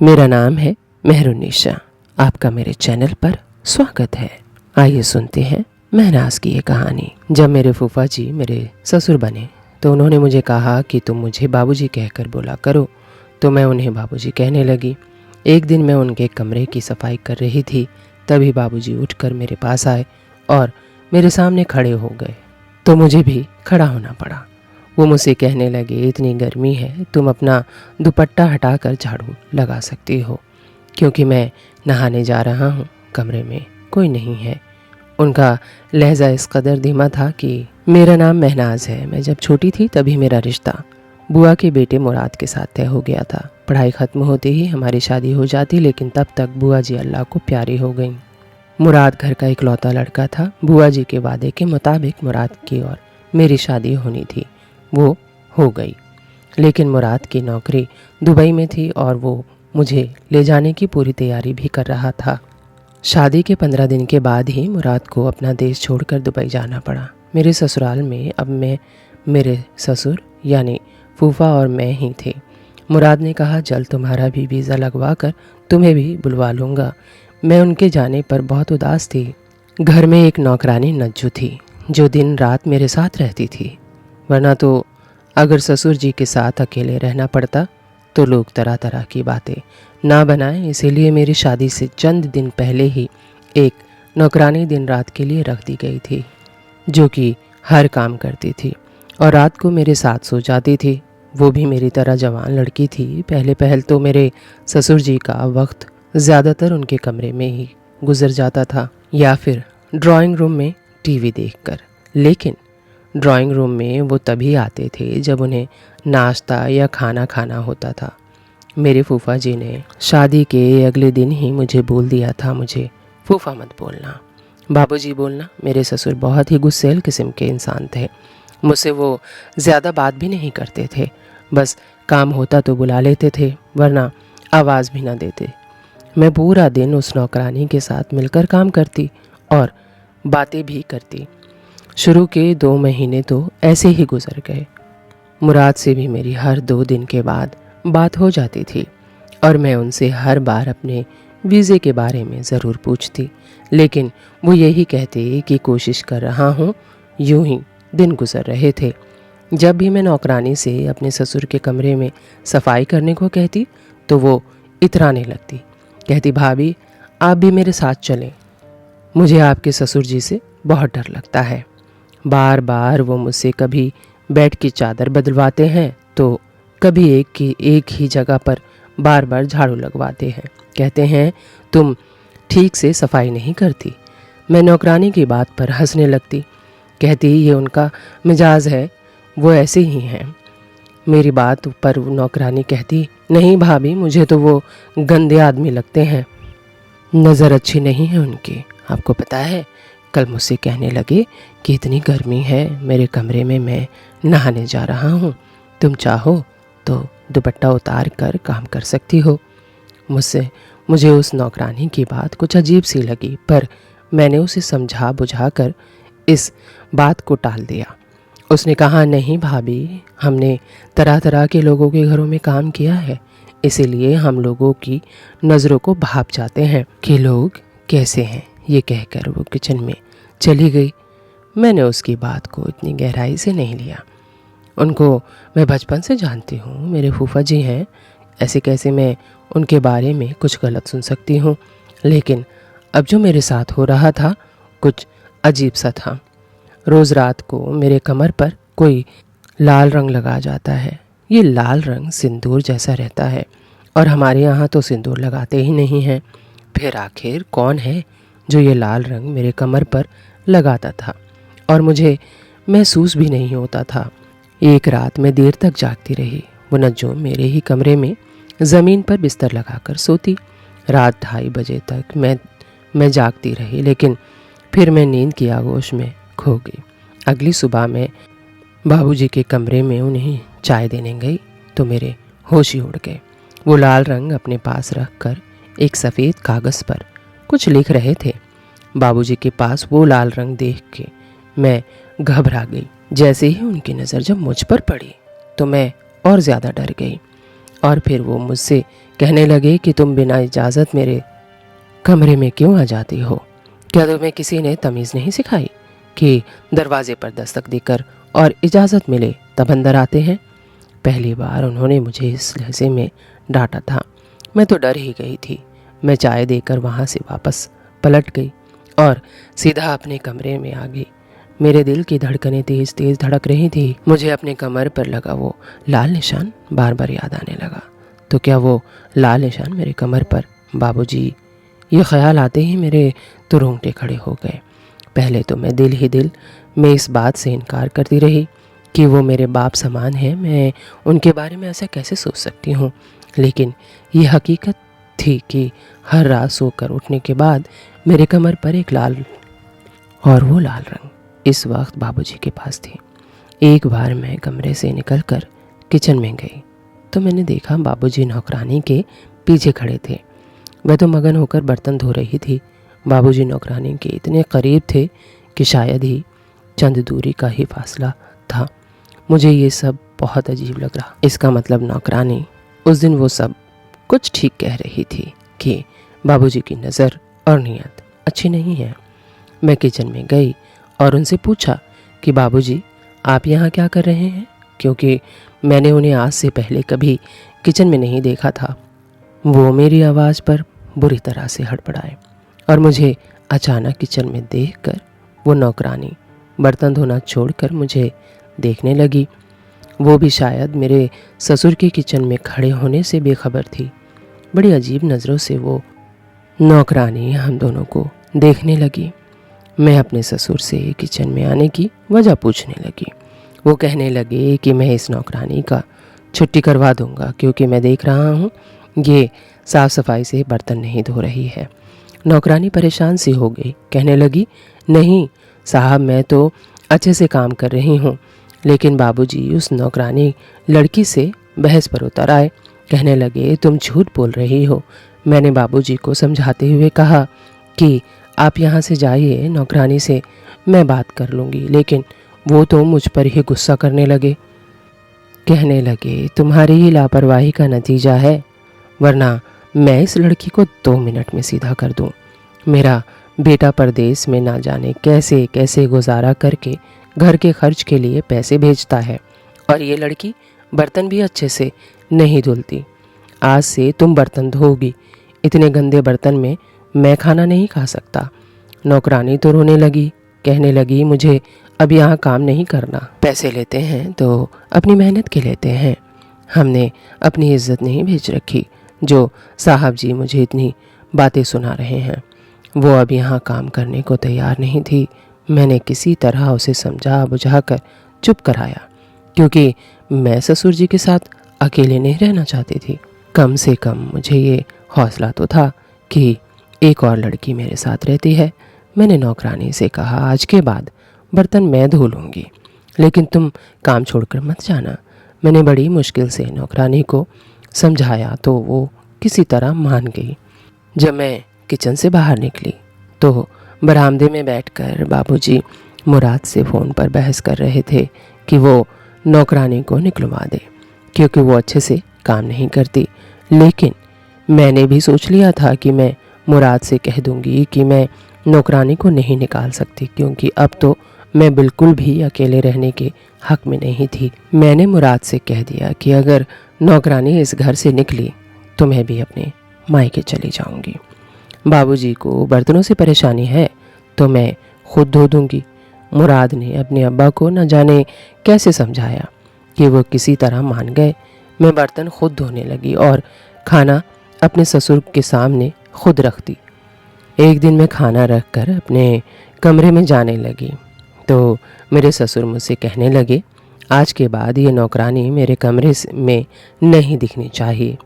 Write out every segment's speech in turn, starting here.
मेरा नाम है मेहरुन्निसा। आपका मेरे चैनल पर स्वागत है। आइए सुनते हैं महनाज की ये कहानी। जब मेरे फूफा जी मेरे ससुर बने तो उन्होंने मुझे कहा कि तुम मुझे बाबूजी कहकर बोला करो, तो मैं उन्हें बाबूजी कहने लगी। एक दिन मैं उनके कमरे की सफाई कर रही थी, तभी बाबूजी उठकर मेरे पास आए और मेरे सामने खड़े हो गए, तो मुझे भी खड़ा होना पड़ा। वो मुझसे कहने लगे, इतनी गर्मी है, तुम अपना दुपट्टा हटाकर झाड़ू लगा सकती हो, क्योंकि मैं नहाने जा रहा हूँ, कमरे में कोई नहीं है। उनका लहजा इस कदर धीमा था कि मेरा नाम महनाज है। मैं जब छोटी थी तभी मेरा रिश्ता बुआ के बेटे मुराद के साथ तय हो गया था। पढ़ाई ख़त्म होते ही हमारी शादी हो जाती, लेकिन तब तक बुआ जी अल्लाह को प्यारी हो गई। मुराद घर का इकलौता लड़का था। बुआ जी के वादे के मुताबिक मुराद की और मेरी शादी होनी थी। वो हो गई, लेकिन मुराद की नौकरी दुबई में थी और वो मुझे ले जाने की पूरी तैयारी भी कर रहा था। शादी के 15 दिन के बाद ही मुराद को अपना देश छोड़कर दुबई जाना पड़ा। मेरे ससुराल में अब मैं, मेरे ससुर यानी फूफा और मैं ही थे। मुराद ने कहा, जल्द तुम्हारा भी वीज़ा लगवा कर तुम्हें भी बुलवा लूँगा। मैं उनके जाने पर बहुत उदास थी। घर में एक नौकरानी नज्जू थी जो दिन रात मेरे साथ रहती थी, वरना तो अगर ससुर जी के साथ अकेले रहना पड़ता तो लोग तरह तरह की बातें ना बनाएं। इसीलिए मेरी शादी से चंद दिन पहले ही एक नौकरानी दिन रात के लिए रख दी गई थी, जो कि हर काम करती थी और रात को मेरे साथ सो जाती थी। वो भी मेरी तरह जवान लड़की थी। पहले पहल तो मेरे ससुर जी का वक्त ज़्यादातर उनके कमरे में ही गुजर जाता था या फिर ड्राइंग रूम में टीवी देखकर, लेकिन ड्राइंग रूम में वो तभी आते थे जब उन्हें नाश्ता या खाना खाना होता था। मेरे फूफा जी ने शादी के अगले दिन ही मुझे बोल दिया था, मुझे फूफा मत बोलना, बाबूजी बोलना। मेरे ससुर बहुत ही गुस्सैल किस्म के इंसान थे। मुझसे वो ज़्यादा बात भी नहीं करते थे, बस काम होता तो बुला लेते थे, वरना आवाज़ भी ना देते। मैं पूरा दिन उस नौकरानी के साथ मिलकर काम करती और बातें भी करती। शुरू के 2 महीने तो ऐसे ही गुजर गए। मुराद से भी मेरी हर 2 दिन के बाद बात हो जाती थी और मैं उनसे हर बार अपने वीज़े के बारे में ज़रूर पूछती, लेकिन वो यही कहते कि कोशिश कर रहा हूँ। यूं ही दिन गुजर रहे थे। जब भी मैं नौकरानी से अपने ससुर के कमरे में सफाई करने को कहती तो वो इतराने लगती, कहती, भाभी आप भी मेरे साथ चलें, मुझे आपके ससुर जी से बहुत डर लगता है। बार बार वो मुझसे कभी बेड की चादर बदलवाते हैं तो कभी एक ही जगह पर बार बार झाड़ू लगवाते हैं। कहते हैं तुम ठीक से सफाई नहीं करती। मैं नौकरानी की बात पर हंसने लगती, कहती ये उनका मिजाज है, वो ऐसे ही हैं। मेरी बात पर नौकरानी कहती, नहीं भाभी, मुझे तो वो गंदे आदमी लगते हैं, नज़र अच्छी नहीं है उनकी। आपको पता है, कल मुझसे कहने लगे कि इतनी गर्मी है, मेरे कमरे में मैं नहाने जा रहा हूँ, तुम चाहो तो दुपट्टा उतार कर काम कर सकती हो। मुझे उस नौकरानी की बात कुछ अजीब सी लगी, पर मैंने उसे समझा बुझा कर इस बात को टाल दिया। उसने कहा, नहीं भाभी, हमने तरह तरह के लोगों के घरों में काम किया है, इसीलिए हम लोगों की नज़रों को भाप जाते हैं कि लोग कैसे हैं। ये कहकर वो किचन में चली गई। मैंने उसकी बात को इतनी गहराई से नहीं लिया। उनको मैं बचपन से जानती हूँ, मेरे फूफा जी हैं, ऐसे कैसे मैं उनके बारे में कुछ गलत सुन सकती हूँ। लेकिन अब जो मेरे साथ हो रहा था कुछ अजीब सा था। रोज़ रात को मेरे कमर पर कोई लाल रंग लगा जाता है। ये लाल रंग सिंदूर जैसा रहता है और हमारे यहाँ तो सिंदूर लगाते ही नहीं हैं। फिर आखिर कौन है जो ये लाल रंग मेरे कमर पर लगाता था और मुझे महसूस भी नहीं होता था। एक रात मैं देर तक जागती रही। वो नज्जो मेरे ही कमरे में ज़मीन पर बिस्तर लगाकर सोती। रात 2:30 बजे तक मैं जागती रही, लेकिन फिर मैं नींद की आगोश में खो गई। अगली सुबह मैं बाबूजी के कमरे में उन्हें चाय देने गई तो मेरे होश ही उड़ गए। वो लाल रंग अपने पास रख कर एक सफ़ेद कागज़ पर कुछ लिख रहे थे। बाबूजी के पास वो लाल रंग देख के मैं घबरा गई। जैसे ही उनकी नज़र जब मुझ पर पड़ी तो मैं और ज़्यादा डर गई और फिर वो मुझसे कहने लगे कि तुम बिना इजाज़त मेरे कमरे में क्यों आ जाती हो? क्या तुम्हें किसी ने तमीज़ नहीं सिखाई कि दरवाजे पर दस्तक देकर और इजाज़त मिले तब अंदर आते हैं? पहली बार उन्होंने मुझे इस लहजे में डांटा था। मैं तो डर ही गई थी। मैं चाय देकर वहाँ से वापस पलट गई और सीधा अपने कमरे में आ गई। मेरे दिल की धड़कनें तेज तेज धड़क रही थी। मुझे अपने कमर पर लगा वो लाल निशान बार बार याद आने लगा। तो क्या वो लाल निशान मेरे कमर पर बाबूजी? ये ख्याल आते ही मेरे तो रोंगटे खड़े हो गए। पहले तो मैं दिल ही दिल में इस बात से इनकार करती रही कि वो मेरे बाप समान हैं, मैं उनके बारे में ऐसा कैसे सोच सकती हूँ। लेकिन ये हकीकत थी कि हर रात सोकर उठने के बाद मेरे कमर पर एक लाल, और वो लाल रंग इस वक्त बाबूजी के पास थी। एक बार मैं कमरे से निकलकर किचन में गई तो मैंने देखा बाबूजी नौकरानी के पीछे खड़े थे। वह तो मगन होकर बर्तन धो रही थी। बाबूजी नौकरानी के इतने करीब थे कि शायद ही चंद दूरी का ही फासला था। मुझे ये सब बहुत अजीब लग रहा। इसका मतलब नौकरानी उस दिन वो सब कुछ ठीक कह रही थी कि बाबूजी की नज़र और नीयत अच्छी नहीं है। मैं किचन में गई और उनसे पूछा कि बाबूजी आप यहाँ क्या कर रहे हैं, क्योंकि मैंने उन्हें आज से पहले कभी किचन में नहीं देखा था। वो मेरी आवाज़ पर बुरी तरह से हड़बड़ाए और मुझे अचानक किचन में देखकर वो नौकरानी बर्तन धोना छोड़कर मुझे देखने लगी। वो भी शायद मेरे ससुर के किचन में खड़े होने से बेखबर थी। बड़ी अजीब नज़रों से वो नौकरानी हम दोनों को देखने लगी। मैं अपने ससुर से किचन में आने की वजह पूछने लगी। वो कहने लगे कि मैं इस नौकरानी का छुट्टी करवा दूंगा, क्योंकि मैं देख रहा हूँ ये साफ़ सफाई से बर्तन नहीं धो रही है। नौकरानी परेशान सी हो गई, कहने लगी नहीं साहब, मैं तो अच्छे से काम कर रही हूँ। लेकिन बाबूजी उस नौकरानी लड़की से बहस पर उतर आए। कहने लगे तुम झूठ बोल रही हो। मैंने बाबूजी को समझाते हुए कहा कि आप यहाँ से जाइए, नौकरानी से मैं बात कर लूँगी, लेकिन वो तो मुझ पर ही गुस्सा करने लगे। कहने लगे तुम्हारी ही लापरवाही का नतीजा है, वरना मैं इस लड़की को 2 मिनट में सीधा कर दूँ। मेरा बेटा परदेश में ना जाने कैसे कैसे गुजारा करके घर के खर्च के लिए पैसे भेजता है, और ये लड़की बर्तन भी अच्छे से नहीं धुलती। आज से तुम बर्तन धोगी। इतने गंदे बर्तन में मैं खाना नहीं खा सकता। नौकरानी तो रोने लगी, कहने लगी मुझे अब यहाँ काम नहीं करना। पैसे लेते हैं तो अपनी मेहनत के लेते हैं। हमने अपनी इज्जत नहीं भेज रखी जो साहब जी मुझे इतनी बातें सुना रहे हैं। वो अब यहाँ काम करने को तैयार नहीं थी। मैंने किसी तरह उसे समझा बुझाकर चुप कराया, क्योंकि मैं ससुर जी के साथ अकेले नहीं रहना चाहती थी। कम से कम मुझे ये हौसला तो था कि एक और लड़की मेरे साथ रहती है। मैंने नौकरानी से कहा आज के बाद बर्तन मैं धो लूँगी, लेकिन तुम काम छोड़कर मत जाना। मैंने बड़ी मुश्किल से नौकरानी को समझाया तो वो किसी तरह मान गई। जब मैं किचन से बाहर निकली तो बरामदे में बैठकर बाबूजी मुराद से फ़ोन पर बहस कर रहे थे कि वो नौकरानी को निकलवा दे, क्योंकि वो अच्छे से काम नहीं करती। लेकिन मैंने भी सोच लिया था कि मैं मुराद से कह दूंगी कि मैं नौकरानी को नहीं निकाल सकती, क्योंकि अब तो मैं बिल्कुल भी अकेले रहने के हक में नहीं थी। मैंने मुराद से कह दिया कि अगर नौकरानी इस घर से निकली तो मैं भी अपने मायके चली जाऊंगी। बाबूजी को बर्तनों से परेशानी है तो मैं खुद धो दूंगी। मुराद ने अपने अब्बा को न जाने कैसे समझाया कि वो किसी तरह मान गए। मैं बर्तन खुद धोने लगी और खाना अपने ससुर के सामने खुद रख दी। एक दिन मैं खाना रख कर अपने कमरे में जाने लगी तो मेरे ससुर मुझसे कहने लगे आज के बाद ये नौकरानी मेरे कमरे में नहीं दिखनी चाहिए।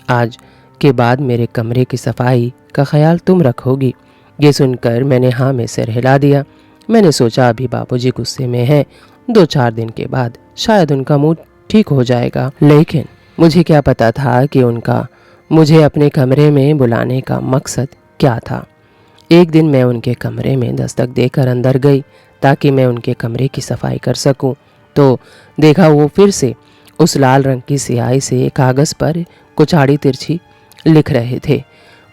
आज के बाद मेरे कमरे की सफाई का ख्याल तुम रखोगी। ये सुनकर मैंने हाँ में सिर हिला दिया। मैंने सोचा अभी बाबूजी गुस्से में हैं, 2-4 दिन के बाद शायद उनका मूड ठीक हो जाएगा। लेकिन मुझे क्या पता था कि उनका मुझे अपने कमरे में बुलाने का मकसद क्या था। एक दिन मैं उनके कमरे में दस्तक देकर अंदर गई ताकि मैं उनके कमरे की सफाई कर सकूं, तो देखा वो फिर से उस लाल रंग की स्याही से कागज पर कुछ आड़ी तिरछी लिख रहे थे।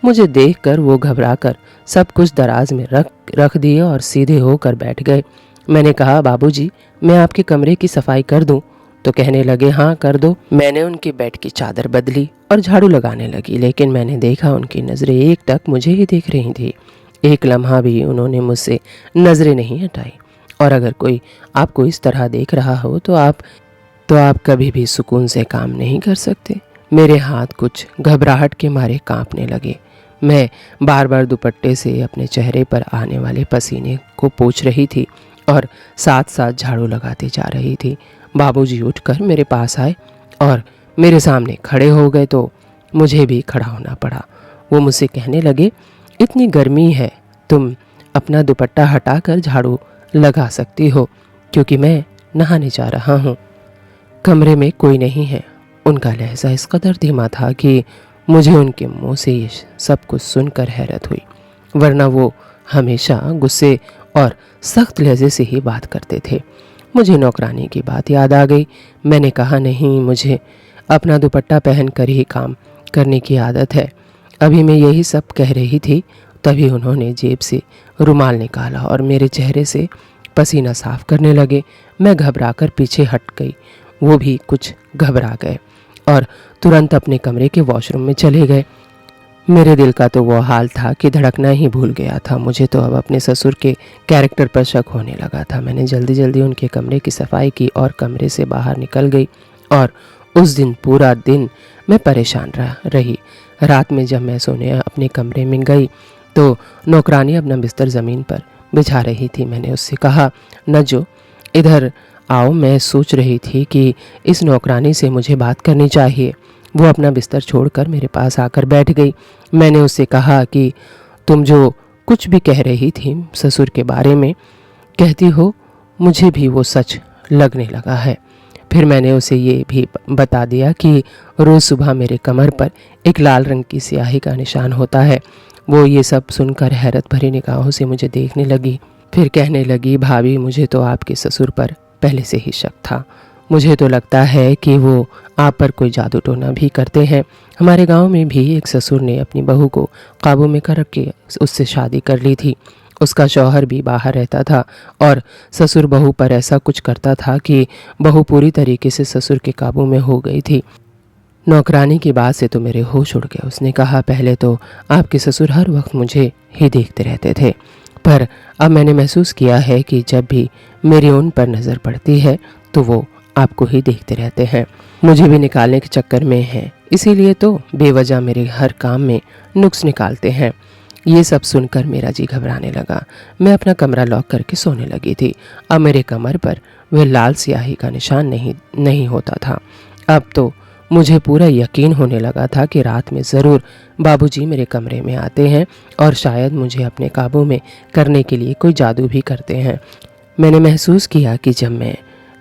मुझे देखकर वो घबराकर सब कुछ दराज में रख दिए और सीधे होकर बैठ गए। मैंने कहा, बाबूजी, मैं आपके कमरे की सफाई कर दूं? तो कहने लगे, हाँ कर दो। मैंने उनके बेड की चादर बदली और झाड़ू लगाने लगी, लेकिन मैंने देखा उनकी नजरें एक टक मुझे ही देख रही थी। एक लम्हा भी उन्होंने मुझसे नजरें नहीं हटाई। और अगर कोई आपको इस तरह देख रहा हो तो आप कभी भी सुकून से काम नहीं कर सकते। मेरे हाथ कुछ घबराहट के मारे कांपने लगे। मैं बार बार दुपट्टे से अपने चेहरे पर आने वाले पसीने को पोंछ रही थी और साथ साथ झाड़ू लगाते जा रही थी। बाबूजी उठकर मेरे पास आए और मेरे सामने खड़े हो गए तो मुझे भी खड़ा होना पड़ा। वो मुझसे कहने लगे, इतनी गर्मी है, तुम अपना दुपट्टा हटाकर झाड़ू लगा सकती हो, क्योंकि मैं नहाने जा रहा हूँ। कमरे में कोई नहीं है। उनका लहजा इस कदर धीमा था कि मुझे उनके मुंह से ये सब कुछ सुनकर हैरत हुई, वरना वो हमेशा गुस्से और सख्त लहजे से ही बात करते थे। मुझे नौकरानी की बात याद आ गई। मैंने कहा, नहीं, मुझे अपना दुपट्टा पहन कर ही काम करने की आदत है। अभी मैं यही सब कह रही थी, तभी उन्होंने जेब से रुमाल निकाला और मेरे चेहरे से पसीना साफ करने लगे। मैं घबराकर पीछे हट गई। वो भी कुछ घबरा गए और तुरंत अपने कमरे के वॉशरूम में चले गए। मेरे दिल का तो वो हाल था कि धड़कना ही भूल गया था। मुझे तो अब अपने ससुर के कैरेक्टर पर शक होने लगा था। मैंने जल्दी जल्दी उनके कमरे की सफाई की और कमरे से बाहर निकल गई। और उस दिन पूरा दिन मैं परेशान रही। रात में जब मैं सोने अपने कमरे में गई तो नौकरानी अपना बिस्तर ज़मीन पर बिछा रही थी। मैंने उससे कहा, नजो, इधर आओ, मैं सोच रही थी कि इस नौकरानी से मुझे बात करनी चाहिए। वो अपना बिस्तर छोड़कर मेरे पास आकर बैठ गई। मैंने उससे कहा कि तुम जो कुछ भी कह रही थी ससुर के बारे में, कहती हो, मुझे भी वो सच लगने लगा है। फिर मैंने उसे ये भी बता दिया कि रोज़ सुबह मेरे कमर पर एक लाल रंग की स्याही का निशान होता है। वो ये सब सुनकर हैरत भरी निगाहों से मुझे देखने लगी। फिर कहने लगी, भाभी, मुझे तो आपके ससुर पर पहले से ही शक था। मुझे तो लगता है कि वो आप पर कोई जादू टोना भी करते हैं। हमारे गांव में भी एक ससुर ने अपनी बहू को काबू में कर के उससे शादी कर ली थी। उसका शौहर भी बाहर रहता था और ससुर बहू पर ऐसा कुछ करता था कि बहू पूरी तरीके से ससुर के काबू में हो गई थी। नौकरानी की बात से तो मेरे होश उड़ गए। उसने कहा, पहले तो आपके ससुर हर वक्त मुझे ही देखते रहते थे, पर अब मैंने महसूस किया है कि जब भी मेरी उन पर नज़र पड़ती है तो वो आपको ही देखते रहते हैं। मुझे भी निकालने के चक्कर में हैं, इसीलिए तो बेवजह मेरे हर काम में नुक्स निकालते हैं। ये सब सुनकर मेरा जी घबराने लगा। मैं अपना कमरा लॉक करके सोने लगी थी। अब मेरे कमर पर वह लाल स्याही का निशान नहीं होता था। अब तो मुझे पूरा यकीन होने लगा था कि रात में ज़रूर बाबूजी मेरे कमरे में आते हैं और शायद मुझे अपने काबू में करने के लिए कोई जादू भी करते हैं। मैंने महसूस किया कि जब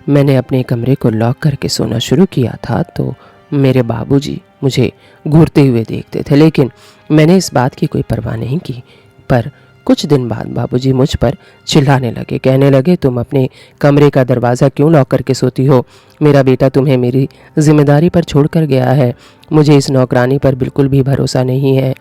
मैंने अपने कमरे को लॉक करके सोना शुरू किया था तो मेरे बाबूजी मुझे घूरते हुए देखते थे, लेकिन मैंने इस बात की कोई परवाह नहीं की। पर कुछ दिन बाद बाबूजी मुझ पर चिल्लाने लगे, कहने लगे, तुम अपने कमरे का दरवाज़ा क्यों लॉक करके सोती हो? मेरा बेटा तुम्हें मेरी जिम्मेदारी पर छोड़ कर गया है। मुझे इस नौकरानी पर बिल्कुल भी भरोसा नहीं है,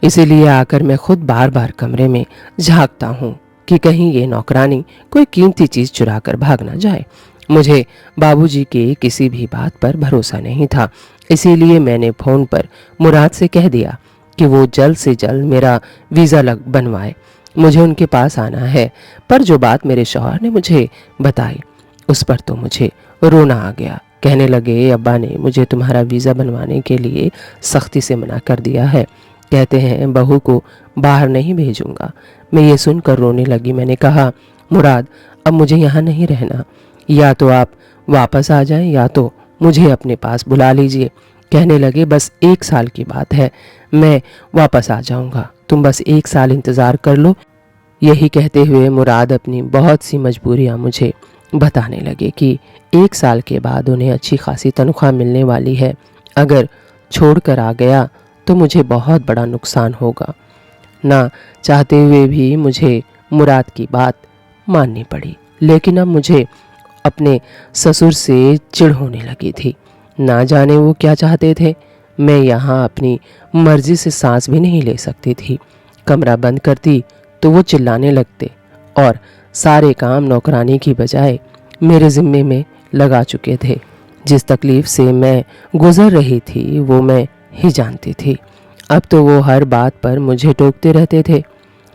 इसीलिए आकर मैं खुद बार बार कमरे में झांकता हूँ कि कहीं ये नौकरानी कोई कीमती चीज़ चुरा कर भाग ना जाए। मुझे बाबूजी के किसी भी बात पर भरोसा नहीं था, इसीलिए मैंने फ़ोन पर मुराद से कह दिया कि वो जल्द से जल्द मेरा वीज़ा बनवाए। मुझे उनके पास आना है। पर जो बात मेरे शौहर ने मुझे बताई उस पर तो मुझे रोना आ गया। कहने लगे, अब्बा ने मुझे तुम्हारा वीज़ा बनवाने के लिए सख्ती से मना कर दिया है। कहते हैं बहू को बाहर नहीं भेजूंगा। मैं ये सुनकर रोने लगी। मैंने कहा, मुराद, अब मुझे यहाँ नहीं रहना, या तो आप वापस आ जाएं या तो मुझे अपने पास बुला लीजिए। कहने लगे, बस 1 साल की बात है, मैं वापस आ जाऊंगा, तुम बस 1 साल इंतज़ार कर लो। यही कहते हुए मुराद अपनी बहुत सी मजबूरियां मुझे बताने लगे कि 1 साल के बाद उन्हें अच्छी खासी तनख्वाह मिलने वाली है। अगर छोड़ कर आ गया तो मुझे बहुत बड़ा नुकसान होगा। ना चाहते हुए भी मुझे मुराद की बात माननी पड़ी, लेकिन अब मुझे अपने ससुर से चिढ़ होने लगी थी। ना जाने वो क्या चाहते थे। मैं यहाँ अपनी मर्जी से सांस भी नहीं ले सकती थी। कमरा बंद करती तो वो चिल्लाने लगते और सारे काम नौकरानी की बजाय मेरे जिम्मे में लगा चुके थे। जिस तकलीफ से मैं गुजर रही थी वो मैं ही जानती थी। अब तो वो हर बात पर मुझे टोकते रहते थे।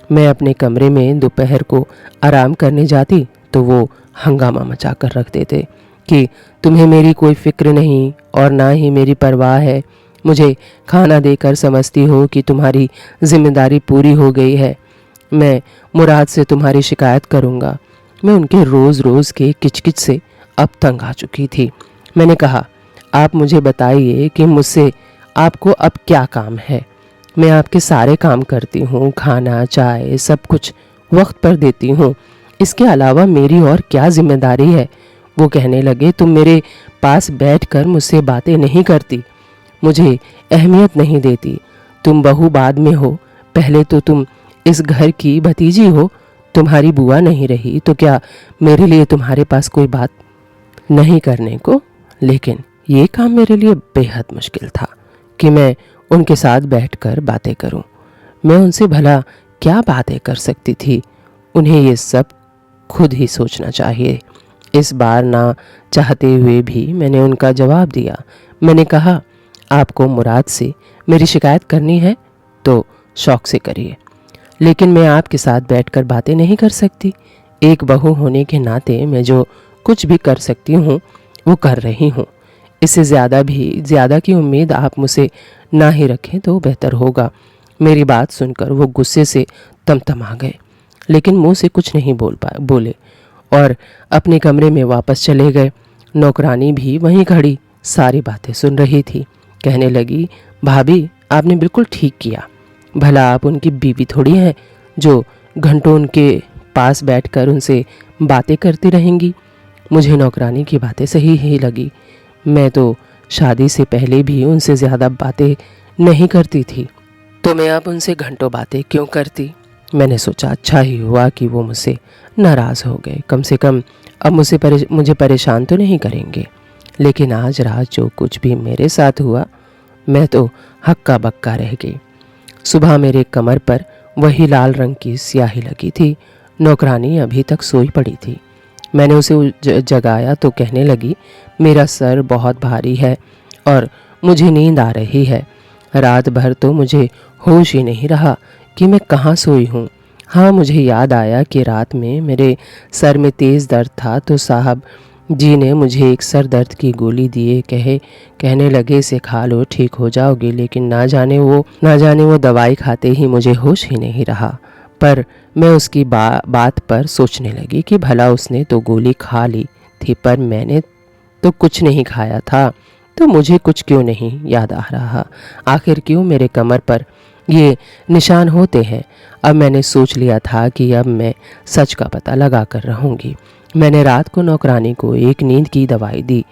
मैं अपने कमरे में दोपहर को आराम करने जाती तो वो हंगामा मचा कर रखते थे कि तुम्हें मेरी कोई फिक्र नहीं और ना ही मेरी परवाह है। मुझे खाना देकर समझती हो कि तुम्हारी जिम्मेदारी पूरी हो गई है। मैं मुराद से तुम्हारी शिकायत करूँगा। मैं उनके रोज़ रोज़ के किचकिच से अब तंग आ चुकी थी। मैंने कहा, आप मुझे बताइए कि मुझसे आपको अब क्या काम है। मैं आपके सारे काम करती हूँ, खाना चाय सब कुछ वक्त पर देती हूँ। इसके अलावा मेरी और क्या जिम्मेदारी है। वो कहने लगे, तुम मेरे पास बैठकर मुझसे बातें नहीं करती, मुझे अहमियत नहीं देती। तुम बहू बाद में हो, पहले तो तुम इस घर की भतीजी हो। तुम्हारी बुआ नहीं रही तो क्या मेरे लिए तुम्हारे पास कोई बात नहीं करने को। लेकिन ये काम मेरे लिए बेहद मुश्किल था कि मैं उनके साथ बैठकर बातें करूं। मैं उनसे भला क्या बातें कर सकती थी। उन्हें ये सब खुद ही सोचना चाहिए। इस बार ना चाहते हुए भी मैंने उनका जवाब दिया। मैंने कहा, आपको मुराद से मेरी शिकायत करनी है तो शौक से करिए, लेकिन मैं आपके साथ बैठकर बातें नहीं कर सकती। एक बहू होने के नाते मैं जो कुछ भी कर सकती हूँ वो कर रही हूँ। इससे ज़्यादा की उम्मीद आप मुझसे ना ही रखें तो बेहतर होगा। मेरी बात सुनकर वो गुस्से से तमतमा गए, लेकिन मुंह से कुछ नहीं बोले और अपने कमरे में वापस चले गए। नौकरानी भी वहीं खड़ी सारी बातें सुन रही थी। कहने लगी, भाभी आपने बिल्कुल ठीक किया। भला आप उनकी बीवी थोड़ी हैं जो घंटों उनके पास बैठकर उनसे बातें करती रहेंगी। मुझे नौकरानी की बातें सही ही लगी। मैं तो शादी से पहले भी उनसे ज़्यादा बातें नहीं करती थी, तो मैं अब उनसे घंटों बातें क्यों करती। मैंने सोचा अच्छा ही हुआ कि वो मुझसे नाराज़ हो गए। कम से कम अब मुझे परेशान तो नहीं करेंगे। लेकिन आज रात जो कुछ भी मेरे साथ हुआ, मैं तो हक्का बक्का रह गई। सुबह मेरे कमर पर वही लाल रंग की स्याही लगी थी। नौकरानी अभी तक सोई पड़ी थी। मैंने उसे जगाया तो कहने लगी, मेरा सर बहुत भारी है और मुझे नींद आ रही है। रात भर तो मुझे होश ही नहीं रहा कि मैं कहाँ सोई हूँ। हाँ, मुझे याद आया कि रात में मेरे सर में तेज़ दर्द था तो साहब जी ने मुझे एक सर दर्द की गोली दिए। कहने लगे, इसे खा लो ठीक हो जाओगे। लेकिन ना जाने वो दवाई खाते ही मुझे होश ही नहीं रहा। पर मैं उसकी बात पर सोचने लगी कि भला उसने तो गोली खा ली थी पर मैंने तो कुछ नहीं खाया था, तो मुझे कुछ क्यों नहीं याद आ रहा। आखिर क्यों मेरे कमर पर ये निशान होते हैं। अब मैंने सोच लिया था कि अब मैं सच का पता लगा कर रहूँगी। मैंने रात को नौकरानी को एक नींद की दवाई दी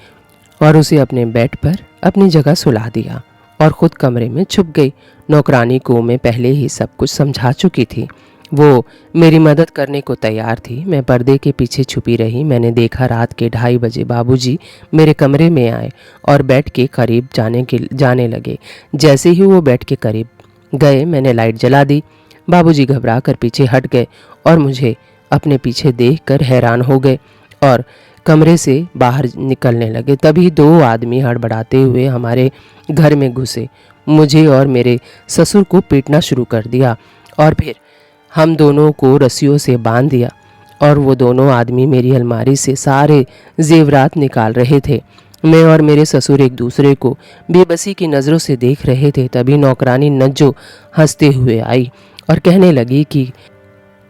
और उसे अपने बेड पर अपनी जगह सुला दिया और ख़ुद कमरे में छुप गई। नौकरानी को मैं पहले ही सब कुछ समझा चुकी थी। वो मेरी मदद करने को तैयार थी। मैं पर्दे के पीछे छुपी रही। मैंने देखा रात के 2:30 बजे बाबूजी मेरे कमरे में आए और बेड के करीब जाने लगे। जैसे ही वो बेड के करीब गए मैंने लाइट जला दी। बाबूजी घबरा कर पीछे हट गए और मुझे अपने पीछे देखकर हैरान हो गए और कमरे से बाहर निकलने लगे। तभी 2 आदमी हड़बड़ाते हुए हमारे घर में घुसे, मुझे और मेरे ससुर को पीटना शुरू कर दिया और फिर हम दोनों को रस्सियों से बांध दिया और वो दोनों आदमी मेरी अलमारी से सारे जेवरात निकाल रहे थे। मैं और मेरे ससुर एक दूसरे को बेबसी की नज़रों से देख रहे थे। तभी नौकरानी नज्जो हंसते हुए आई और कहने लगी कि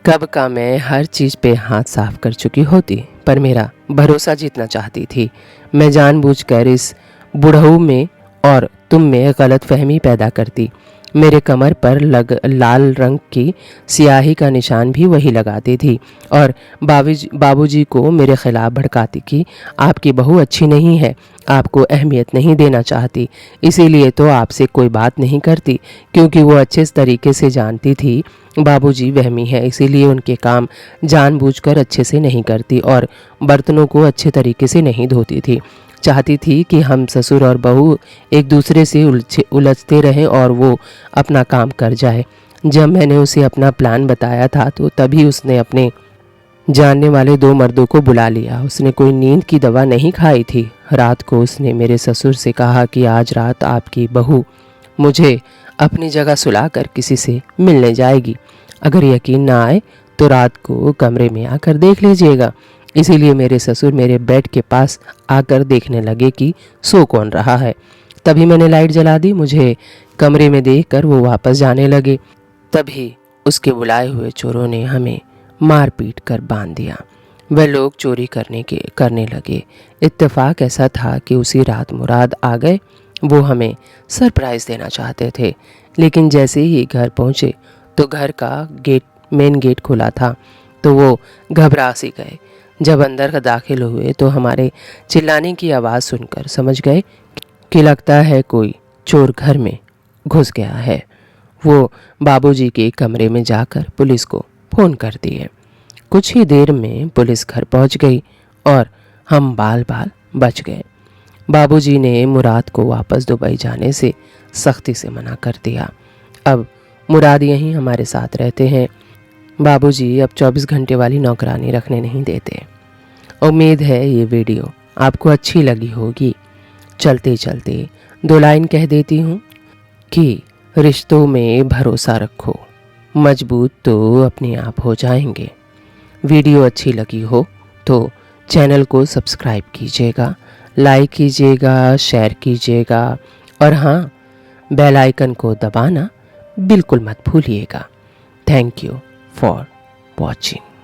कब का मैं हर चीज़ पे हाथ साफ कर चुकी होती, पर मेरा भरोसा जीतना चाहती थी। मैं जानबूझकर इस बुढ़ऊ में और तुम में गलत फहमी पैदा करती। मेरे कमर पर लाल रंग की स्याही का निशान भी वही लगाती थी और बाबूजी को मेरे खिलाफ भड़काती कि आपकी बहू अच्छी नहीं है, आपको अहमियत नहीं देना चाहती, इसीलिए तो आपसे कोई बात नहीं करती, क्योंकि वो अच्छे तरीके से जानती थी बाबूजी वहमी है, इसीलिए उनके काम जानबूझकर अच्छे से नहीं करती और बर्तनों को अच्छे तरीके से नहीं धोती थी। चाहती थी कि हम ससुर और बहू एक दूसरे से उलझते रहें और वो अपना काम कर जाए। जब मैंने उसे अपना प्लान बताया था तो तभी उसने अपने जानने वाले 2 मर्दों को बुला लिया। उसने कोई नींद की दवा नहीं खाई थी। रात को उसने मेरे ससुर से कहा कि आज रात आपकी बहू मुझे अपनी जगह सुलाकर किसी से मिलने जाएगी। अगर यकीन ना आए तो रात को कमरे में आकर देख लीजिएगा। इसीलिए मेरे ससुर मेरे बेड के पास आकर देखने लगे कि सो कौन रहा है। तभी मैंने लाइट जला दी। मुझे कमरे में देखकर वो वापस जाने लगे। तभी उसके बुलाए हुए चोरों ने हमें मार पीट कर बांध दिया। वह लोग चोरी करने लगे। इत्तेफाक ऐसा था कि उसी रात मुराद आ गए। वो हमें सरप्राइज़ देना चाहते थे, लेकिन जैसे ही घर पहुँचे तो घर का मेन गेट खुला था, तो वो घबरा सी गए। जब अंदर दाखिल हुए तो हमारे चिल्लाने की आवाज़ सुनकर समझ गए कि लगता है कोई चोर घर में घुस गया है। वो बाबूजी के कमरे में जाकर पुलिस को फ़ोन कर दिए। कुछ ही देर में पुलिस घर पहुंच गई और हम बाल बच गए। बाबूजी ने मुराद को वापस दुबई जाने से सख्ती से मना कर दिया। अब मुराद यहीं हमारे साथ रहते हैं। बाबूजी अब 24 घंटे वाली नौकरानी रखने नहीं देते। उम्मीद है ये वीडियो आपको अच्छी लगी होगी। चलते चलते 2 लाइन कह देती हूँ कि रिश्तों में भरोसा रखो, मजबूत तो अपने आप हो जाएंगे। वीडियो अच्छी लगी हो तो चैनल को सब्सक्राइब कीजिएगा, लाइक कीजिएगा, शेयर कीजिएगा और हाँ, बेल आइकन को दबाना बिल्कुल मत भूलिएगा। Thank you for watching.